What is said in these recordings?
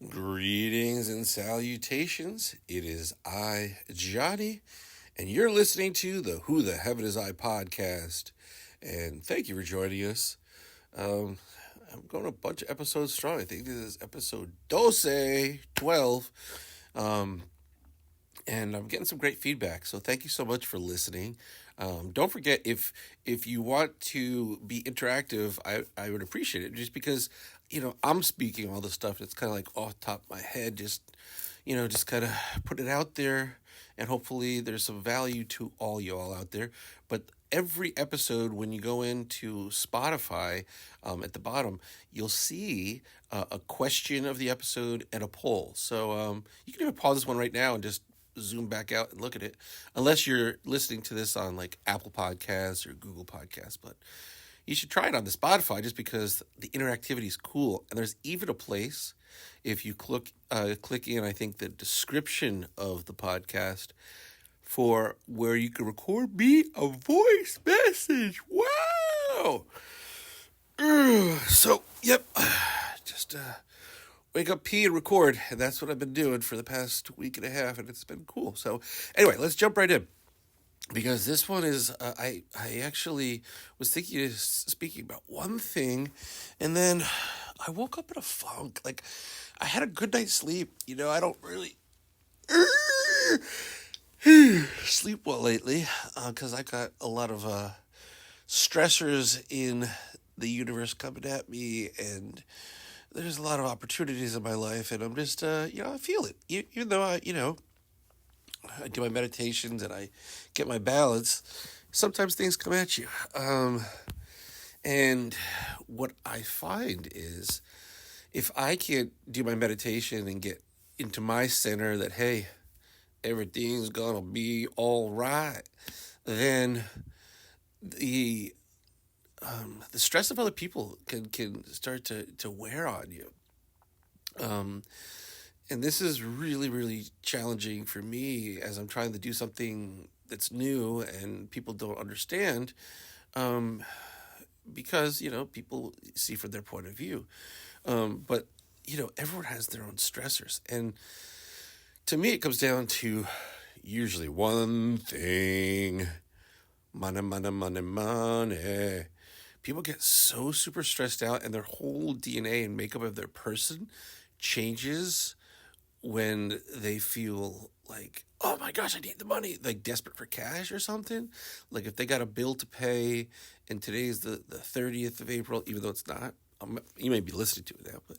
Greetings and salutations. It is I, Johnny, and you're listening to the Who the Heaven Is I podcast. And thank you for joining us. Um, I'm going a bunch of episodes strong. I think this is episode 12. Um, and I'm getting some great feedback. So thank you so much for listening. Don't forget if you want to be interactive, I would appreciate it. Just because I'm speaking all this stuff. It's kind of like off the top of my head. Just kind of put it out there, and hopefully there's some value to all y'all out there. But every episode, when you go into Spotify, at the bottom, you'll see a question of the episode and a poll. So you can even pause this one right now and just zoom back out and look at it, unless you're listening to this on like Apple Podcasts or Google Podcasts. But you should try it on the Spotify just because the interactivity is cool. And there's even a place, if you click in, I think, the description of the podcast, for where you can record me a voice message. Wow! So, yep, just wake up, pee, and record. And that's what I've been doing for the past week and a half, and it's been cool. So, anyway, let's jump right in. Because this one is, I actually was thinking of speaking about one thing, and then I woke up in a funk. Like, I had a good night's sleep. I don't really sleep well lately because I got a lot of stressors in the universe coming at me, and there's a lot of opportunities in my life, and I'm just, I feel it. Even though I do my meditations and I get my balance, sometimes things come at you. And what I find is if I can't do my meditation and get into my center that, hey, everything's gonna be all right, then the the stress of other people can start to wear on you. Um, and this is really, really challenging for me as I'm trying to do something that's new and people don't understand, um, because people see from their point of view. But everyone has their own stressors, and to me, it comes down to usually one thing: money, money, money, money. People get so super stressed out, and their whole DNA and makeup of their person changes when they feel like, oh my gosh, I need the money, like desperate for cash or something. Like if they got a bill to pay, and today's the 30th of April, even though it's not. You may be listening to it now, but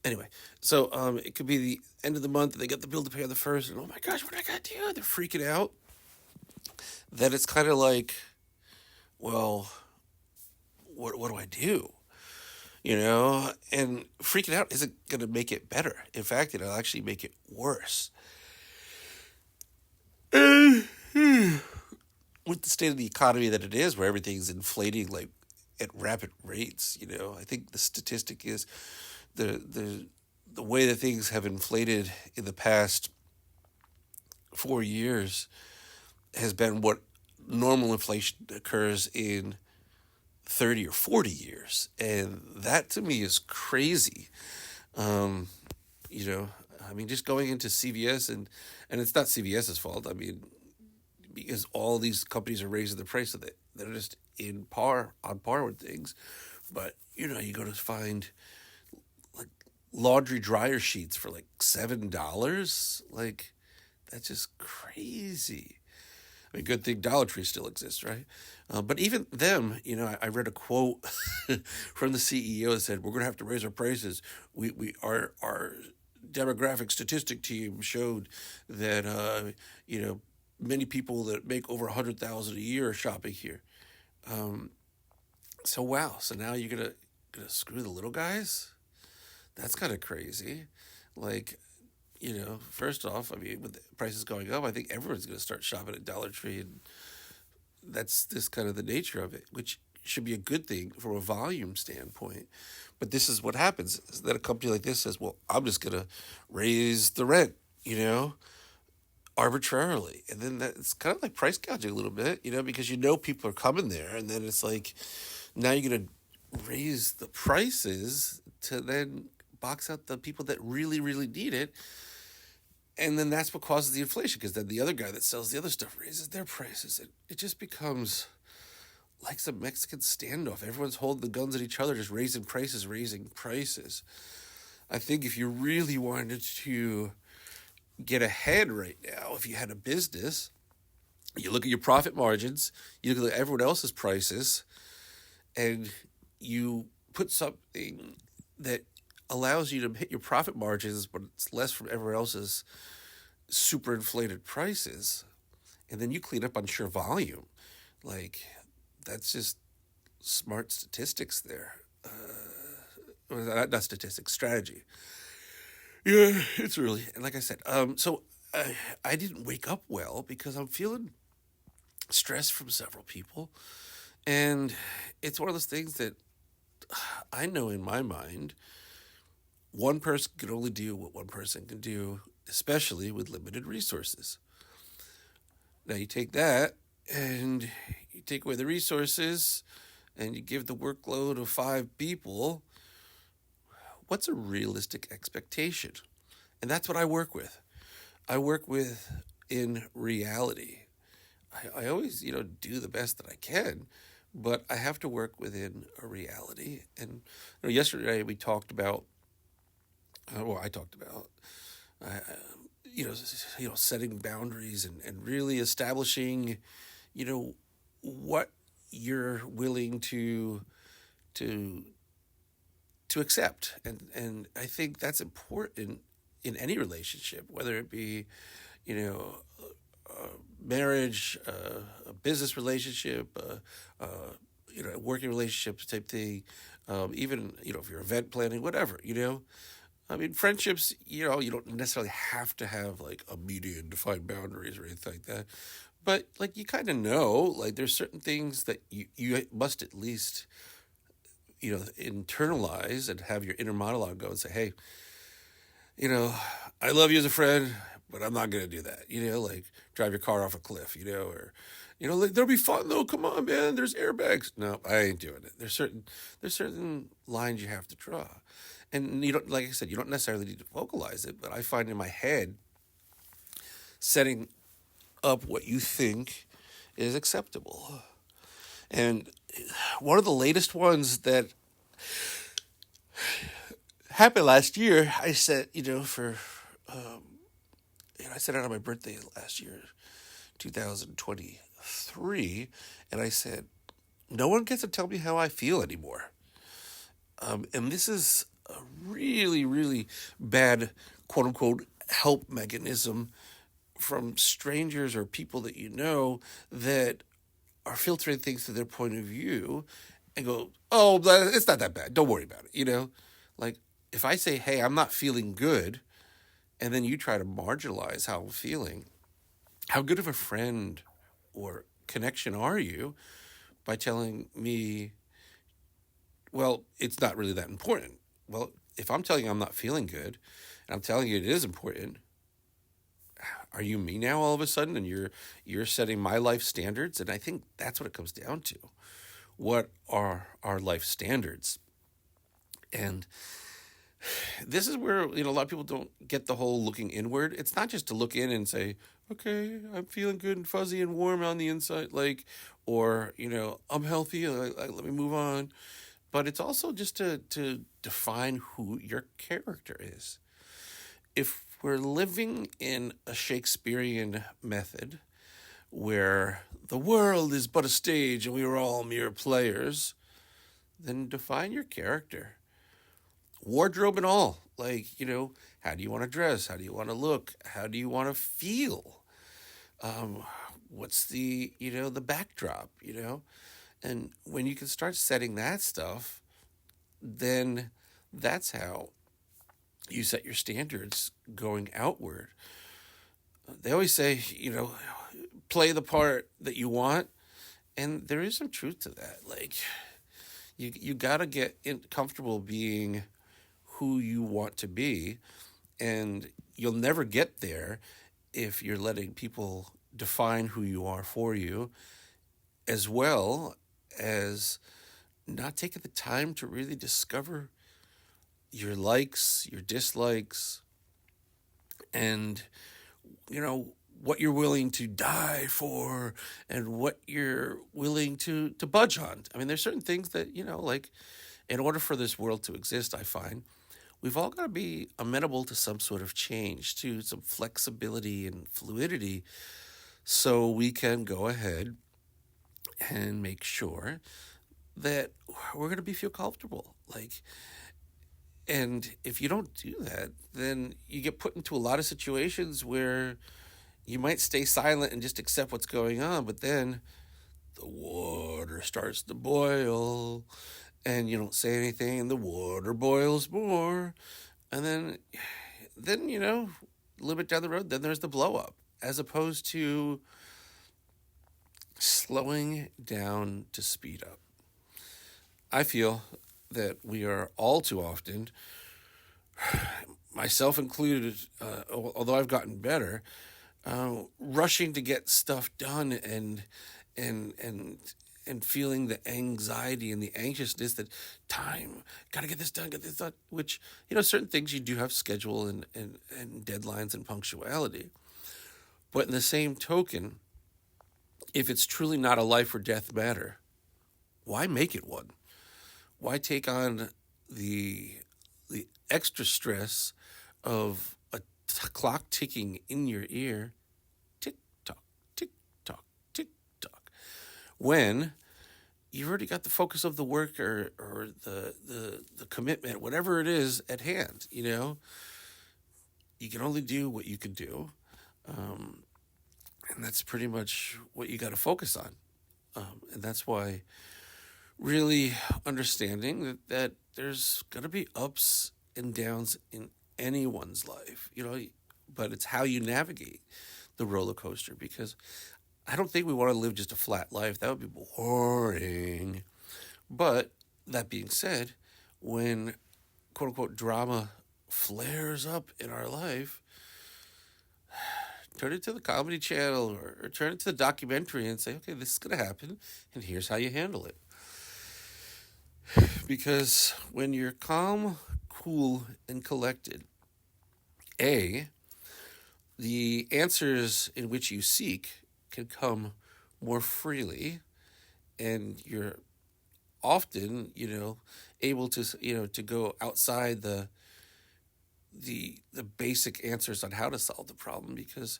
anyway. So it could be the end of the month, and they got the bill to pay on the first, and oh my gosh, what do I got to do? They're freaking out. Then it's kind of like, well, what do I do? And freaking out isn't going to make it better. In fact, it'll actually make it worse. With the state of the economy that it is, where everything's inflating like at rapid rates, I think the statistic is the way that things have inflated in the past 4 years has been what normal inflation occurs in 30 or 40 years. And that to me is crazy. Um, I mean, just going into CVS, and it's not CVS's fault. I mean, because all these companies are raising the price of it. They're just on par with things. But, you go to find like laundry dryer sheets for like $7. Like, that's just crazy. I mean, good thing Dollar Tree still exists, right? But even them, I read a quote from the CEO that said, "We're going to have to raise our prices. Our demographic statistic team showed that many people that make over 100,000 a year are shopping here." So wow, so now you're gonna screw the little guys? That's kind of crazy. Like, first off, I mean, with the prices going up, I think everyone's going to start shopping at Dollar Tree, and that's just kind of the nature of it, which should be a good thing from a volume standpoint. But this is what happens: is that a company like this says, "Well, I'm just going to raise the rent," arbitrarily, and then it's kind of like price gouging a little bit, because people are coming there, and then it's like now you're going to raise the prices to then box out the people that really, really need it. And then that's what causes the inflation, because then the other guy that sells the other stuff raises their prices. It just becomes like some Mexican standoff. Everyone's holding the guns at each other, just raising prices, raising prices. I think if you really wanted to get ahead right now, if you had a business, you look at your profit margins, you look at everyone else's prices, and you put something that allows you to hit your profit margins, but it's less from everyone else's super inflated prices, and then you clean up on sheer volume. Like, that's just smart statistics there. Not statistics, strategy. Yeah, it's really, and like I said, I didn't wake up well because I'm feeling stress from several people, and it's one of those things that I know in my mind, one person can only do what one person can do, especially with limited resources. Now you take that and you take away the resources and you give the workload of 5 people. What's a realistic expectation? And that's what I work with. I work with in reality. I always, do the best that I can, but I have to work within a reality. And yesterday we talked about, I talked about, uh, setting boundaries and really establishing, you know, what you're willing to to accept, and I think that's important in any relationship, whether it be, you know, marriage, a business relationship, a working relationship type thing, even if you're event planning, whatever. I mean, friendships, you don't necessarily have to have like immediate defined boundaries or anything like that. But like you kind of know, like there's certain things that you must at least, internalize and have your inner monologue go and say, hey, you know, I love you as a friend, but I'm not gonna do that. Like drive your car off a cliff, or like there'll be fun though. Come on, man. There's airbags. No, I ain't doing it. There's certain lines you have to draw, and you don't, like I said, you don't necessarily need to vocalize it. But I find in my head, setting up what you think is acceptable, and one of the latest ones that happened last year, I said, I set out on my birthday last year, 2023, and I said, no one gets to tell me how I feel anymore. And this is a really, really bad, quote unquote, help mechanism from strangers or people that you know that are filtering things through their point of view and go, oh, it's not that bad. Don't worry about it. Like if I say, hey, I'm not feeling good, and then you try to marginalize how I'm feeling, how good of a friend or connection are you by telling me, well, it's not really that important? Well, if I'm telling you I'm not feeling good and I'm telling you it is important, are you me now all of a sudden, and you're setting my life standards? And I think that's what it comes down to. What are our life standards? And this is where a lot of people don't get the whole looking inward. It's not just to look in and say, okay, I'm feeling good and fuzzy and warm on the inside, like, or I'm healthy, let me move on. But it's also just to define who your character is. If we're living in a Shakespearean method where the world is but a stage and we are all mere players, then define your character, wardrobe and all. Like, how do you want to dress? How do you want to look? How do you want to feel? Um, what's the backdrop? And when you can start setting that stuff, then that's how you set your standards going outward. They always say, play the part that you want, and there is some truth to that. Like, you got to get comfortable being who you want to be, and you'll never get there if you're letting people define who you are for you, as well as not taking the time to really discover your likes, your dislikes, and you know what you're willing to die for and what you're willing to budge on. I mean, there's certain things that, like in order for this world to exist, I find we've all got to be amenable to some sort of change, to some flexibility and fluidity, so we can go ahead and make sure that we're going to be feel comfortable. Like, and if you don't do that, then you get put into a lot of situations where you might stay silent and just accept what's going on, but then the water starts to boil and you don't say anything and the water boils more. And then, a little bit down the road, then there's the blow up, as opposed to slowing down to speed up. I feel that we are all too often, myself included, although I've gotten better, rushing to get stuff done and and and feeling the anxiety and the anxiousness that time, gotta get this done. Which, certain things you do have schedule and deadlines and punctuality. But in the same token, if it's truly not a life or death matter, why make it one? Why take on the the extra stress of a clock ticking in your ear, tick tock, tick tock, tick tock, when you've already got the focus of the work or the commitment, whatever it is at hand. You can only do what you can do, um, and that's pretty much what you got to focus on. And that's why really understanding that there's going to be ups and downs in anyone's life, but it's how you navigate the roller coaster, because I don't think we want to live just a flat life. That would be boring. But that being said, when quote unquote drama flares up in our life, turn it to the comedy channel or turn it to the documentary and say, okay, this is going to happen and here's how you handle it. Because when you're calm, cool, and collected, A, the answers in which you seek can come more freely, and you're often, able to, to go outside the basic answers on how to solve the problem, because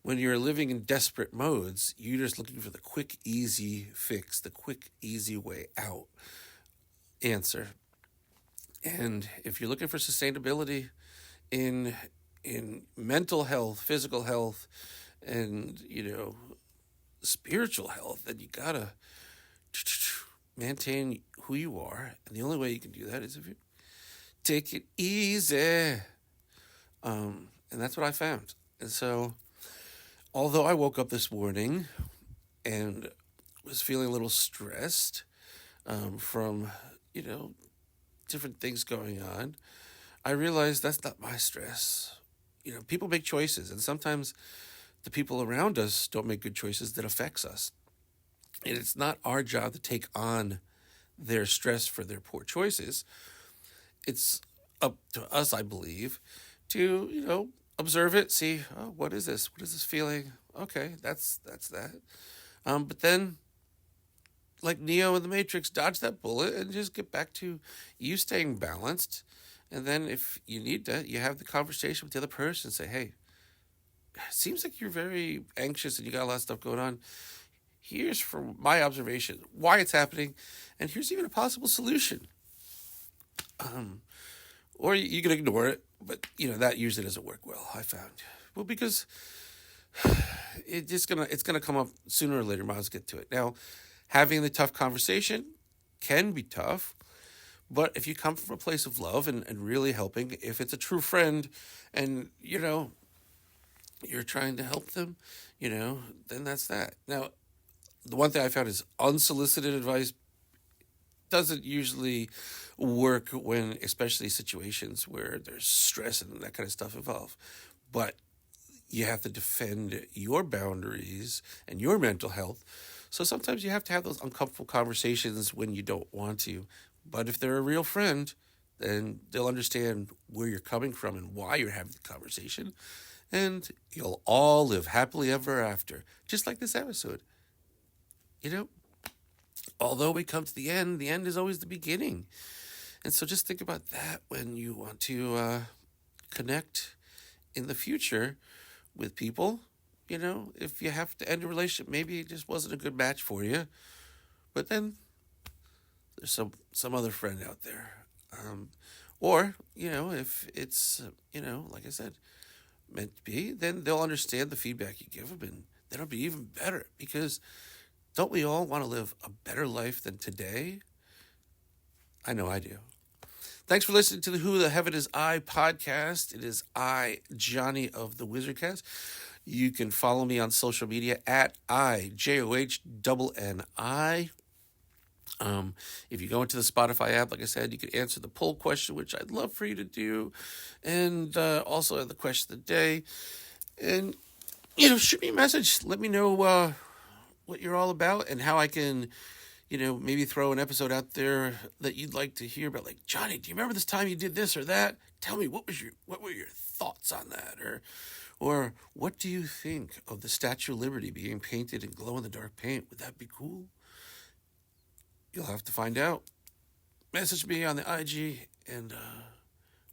when you're living in desperate modes, you're just looking for the quick, easy fix, the quick, easy way out answer. And if you're looking for sustainability in mental health, physical health, and spiritual health, then you gotta maintain who you are, and the only way you can do that is if you take it easy. And that's what I found. And so, although I woke up this morning and was feeling a little stressed from different things going on, I realized that's not my stress. People make choices, and sometimes the people around us don't make good choices that affects us. And it's not our job to take on their stress for their poor choices. It's up to us, I believe, to observe it, see, oh, what is this? What is this feeling? Okay, that's that. But then, like Neo in the Matrix, dodge that bullet and just get back to you staying balanced. And then, if you need to, you have the conversation with the other person. Say, hey, it seems like you're very anxious and you got a lot of stuff going on. Here's from my observation why it's happening, and here's even a possible solution. Or you can ignore it, but that usually doesn't work well. I found, well, because it's gonna come up sooner or later. Might as well get to it now. Having the tough conversation can be tough, but if you come from a place of love and really helping, if it's a true friend, and you're trying to help them, then that's that. Now, the one thing I found is unsolicited advice doesn't usually work when, especially situations where there's stress and that kind of stuff involved. But you have to defend your boundaries and your mental health. So sometimes you have to have those uncomfortable conversations when you don't want to. But if they're a real friend, then they'll understand where you're coming from and why you're having the conversation. And you'll all live happily ever after, just like this episode. You know, although we come to the end is always the beginning. And so just think about that when you want to connect in the future with people. You know, if you have to end a relationship, maybe it just wasn't a good match for you. But then there's some other friend out there. Or, you know, if it's, like I said, meant to be, then they'll understand the feedback you give them, and then it'll be even better. Because don't we all want to live a better life than today? I know I do. Thanks for listening to the Who the Heaven Is I podcast. It is I, Johnny of the Wizardcast. You can follow me on social media at IJOHNNI. If you go into the Spotify app, like I said, you can answer the poll question, which I'd love for you to do, and also the question of the day. And, shoot me a message. Let me know what you're all about and how I can, maybe throw an episode out there that you'd like to hear about. Like, Johnny, do you remember this time you did this or that? Tell me, what were your thoughts on that? Or what do you think of the Statue of Liberty being painted in glow-in-the-dark paint? Would that be cool? You'll have to find out. Message me on the IG, and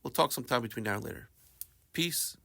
we'll talk sometime between now and later. Peace.